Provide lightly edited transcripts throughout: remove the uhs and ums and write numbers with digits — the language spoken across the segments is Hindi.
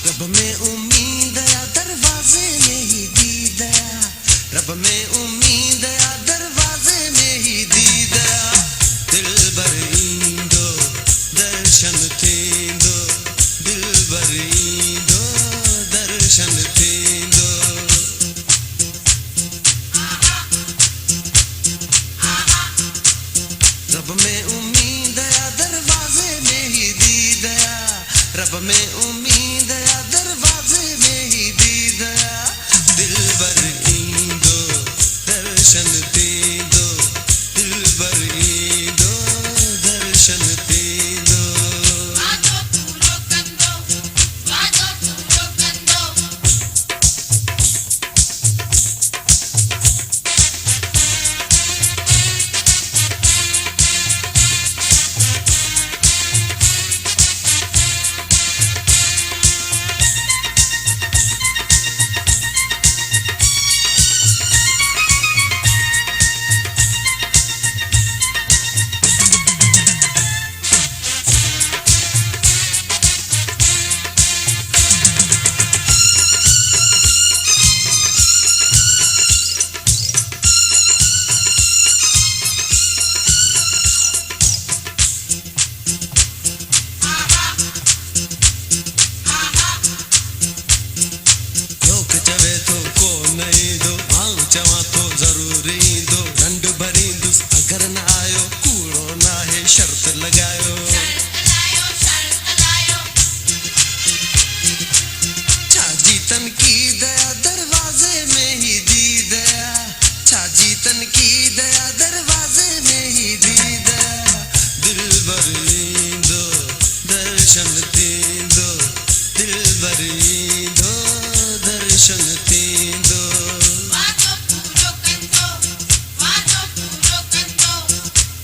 रब में उम्मीद या दरवाजे में ही दीद या रब में उम्मीद या दरवाजे में ही दीद या दिल बरींदो दर्शन थींदो दिल बरींदो दर्शन थींदो रब में उम्मीद या दरवाजे में ही दीद या रब में उम्मीद या दरवाजे में ही दीद या दिल बरींदो दर्शन थींदो दिल बरींदो दर्शन थींदो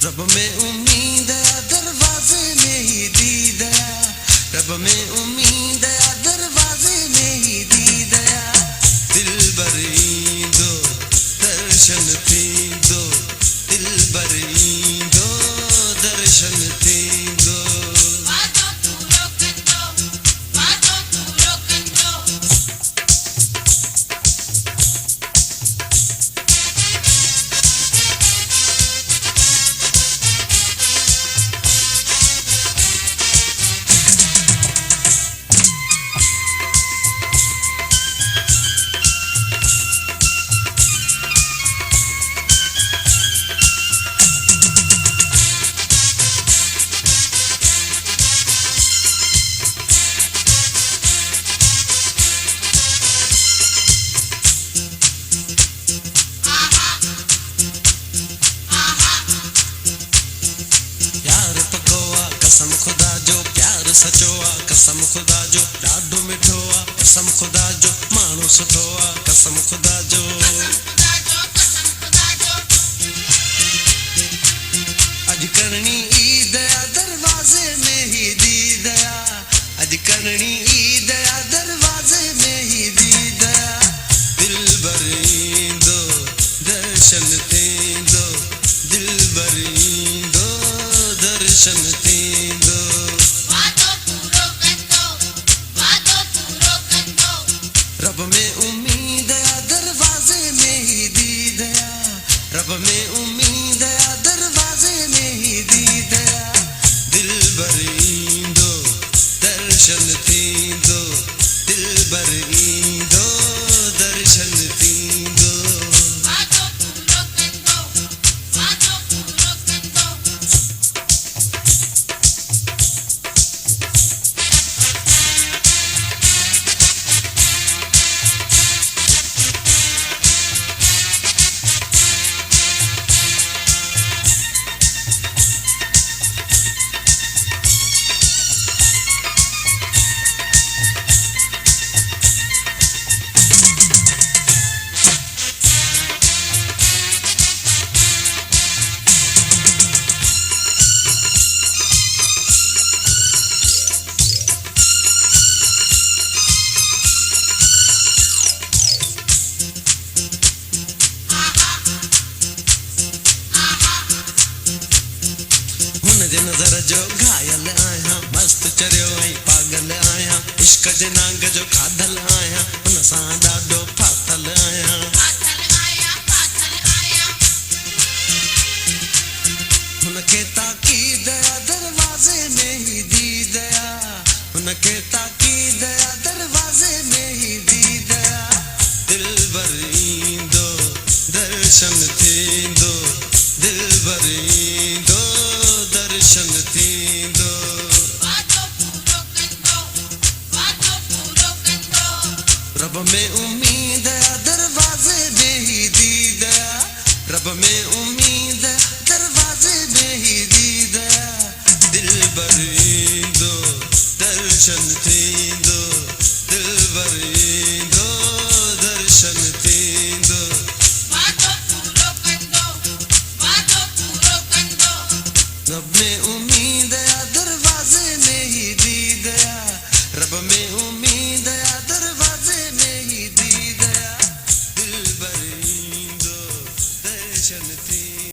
रब में उम्मीद या दरवाजे में ही दीद या रब में उम्मीद या दरवाजे में ही दीद या दिल बरींदो दर्शन थींदो दिल बरींदो दर्शन थींदो कसम खुदा जो प्यार सचो आ कसम खुदा जो ॾाढो मिठो आ कसम खुदा जो माण्हू सुठो आ कसम खुदा जो अॼु करणी ईद या दरवाजे में ही दीद या अॼु करणी ईद या दरवाजे में ही दीद या दिल बरींदो दर्शन थींदो दिल बरींदो दर्शन थींदो रब में उम्मीद या दरवाजे में ही दीद या रब में उम्मीद या दरवाजे में ही दीद या दिल बरींदो दर्शन थींदो दिल बरींदो दर्शन थींदो नज़र जो घायल आहियां मस्त चरियो ऐं पागल आहियां इश्क जे नांग जो खाधल आहियां हुन सां ॾाढो फाथल आहियां हुनखे ताक़ीद आ दरवाज़े में ही दीद आ हुनखे ताक़ीद आ दरवाज़े में ही दीद आ दिलबर ईंदो दर्शन थींदो दिलबर ईंदो दर्शन थींदो रब में उम्मीद आ दरवाज़े में ही दीद आ रब में उम्मीद आ दरवाज़े में ही दीद आ दिलबर ईंदो दर्शन थींदो